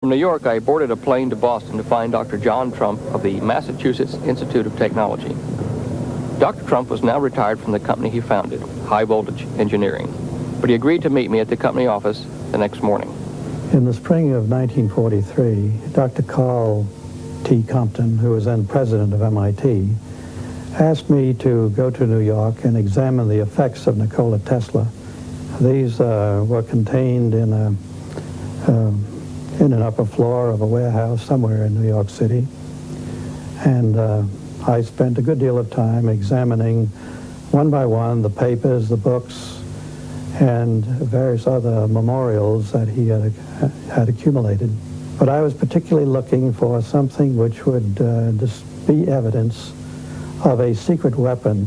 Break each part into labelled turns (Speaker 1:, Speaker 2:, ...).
Speaker 1: From New York, I boarded a plane to Boston to find Dr. John Trump of the Massachusetts Institute of Technology. Dr. Trump was now retired from the company he founded, High Voltage Engineering, but he agreed to meet me at the company office the next morning.
Speaker 2: In the spring of 1943, Dr. Carl T. Compton, who was then president of MIT, asked me to go to New York and examine the effects of Nikola Tesla. These were contained in an upper floor of a warehouse somewhere in New York City. And I spent a good deal of time examining one by one the papers, the books, and various other memorials that he had accumulated. But I was particularly looking for something which would be evidence of a secret weapon,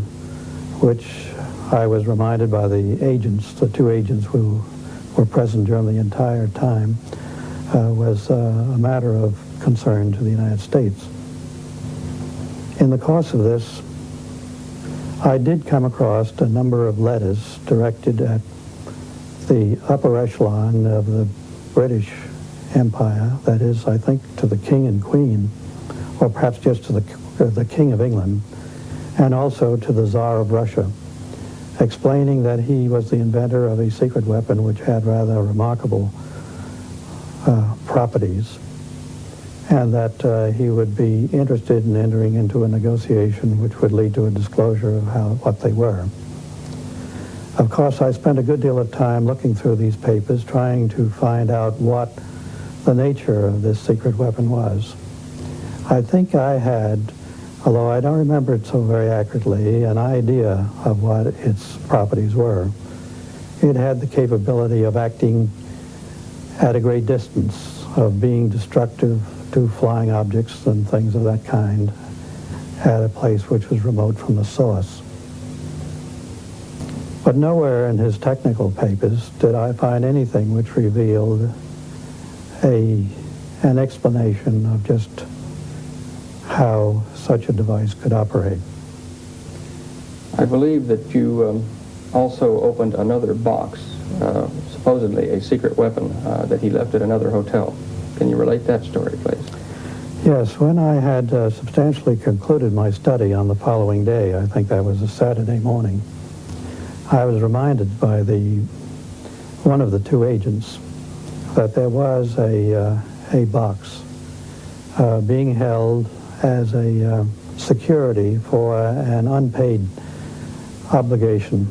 Speaker 2: which I was reminded by the agents, the two agents who were present during the entire time, was a matter of concern to the United States. In the course of this, I did come across a number of letters directed at the upper echelon of the British Empire, that is, I think, to the King and Queen, or perhaps just to the King of England, and also to the Tsar of Russia, explaining that he was the inventor of a secret weapon which had rather remarkable properties, and that he would be interested in entering into a negotiation which would lead to a disclosure of what they were. Of course, I spent a good deal of time looking through these papers, trying to find out what the nature of this secret weapon was. I think I had, although I don't remember it so very accurately, an idea of what its properties were. It had the capability of acting at a great distance, of being destructive to flying objects and things of that kind at a place which was remote from the source. But nowhere in his technical papers did I find anything which revealed an explanation of just how such a device could operate.
Speaker 1: I believe that you also opened another box, supposedly a secret weapon that he left at another hotel. Can you relate that story, please?
Speaker 2: Yes, when I had substantially concluded my study on the following day, I think that was a Saturday morning, I was reminded by one of the two agents that there was a box being held as a security for an unpaid obligation,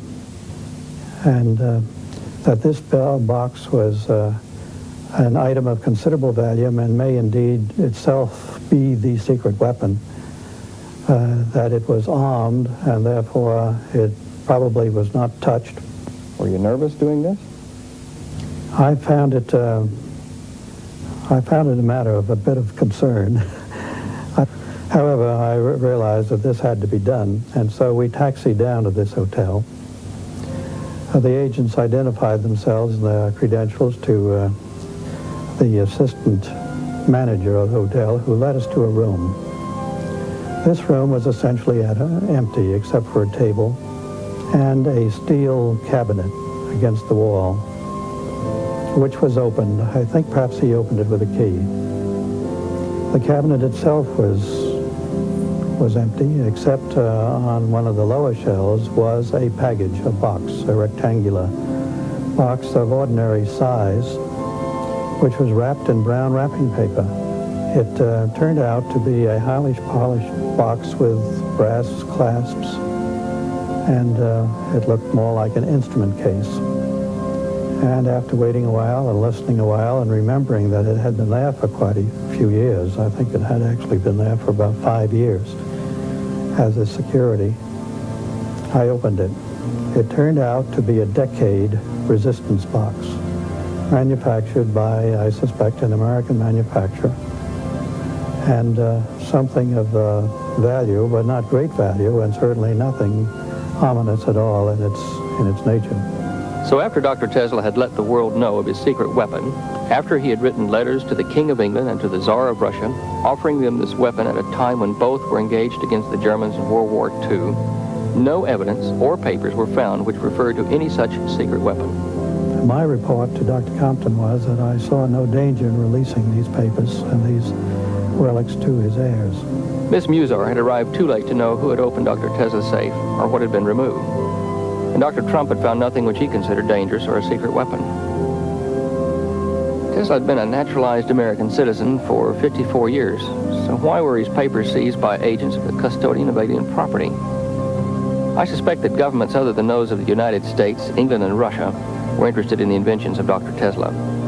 Speaker 2: and that this box was an item of considerable value and may indeed itself be the secret weapon, that it was armed and therefore it probably was not touched.
Speaker 1: Were you nervous doing this?
Speaker 2: I found it a matter of a bit of concern. However, I realized that this had to be done, and so we taxied down to this hotel. The agents identified themselves and their credentials to the assistant manager of the hotel, who led us to a room. This room was essentially empty except for a table and a steel cabinet against the wall, which was opened. I think perhaps he opened it with a key. The cabinet itself was empty, except on one of the lower shelves was a package, a box, a rectangular box of ordinary size, which was wrapped in brown wrapping paper. It turned out to be a highly polished box with brass clasps, and it looked more like an instrument case. And after waiting a while and listening a while and remembering that it had been there for quite a few years, I think it had actually been there for about 5 years as a security, I opened it. It turned out to be a decade resistance box, manufactured by, I suspect, an American manufacturer, and something of value, but not great value, and certainly nothing ominous at all in its nature.
Speaker 1: So after Dr. Tesla had let the world know of his secret weapon, after he had written letters to the King of England and to the Tsar of Russia, offering them this weapon at a time when both were engaged against the Germans in World War II, no evidence or papers were found which referred to any such secret weapon.
Speaker 2: My report to Dr. Compton was that I saw no danger in releasing these papers and these relics to his heirs.
Speaker 1: Miss Musar had arrived too late to know who had opened Dr. Tesla's safe or what had been removed. And Dr. Trump had found nothing which he considered dangerous or a secret weapon. Tesla had been a naturalized American citizen for 54 years, so why were his papers seized by agents of the custodian of alien property? I suspect that governments other than those of the United States, England, and Russia were interested in the inventions of Dr. Tesla.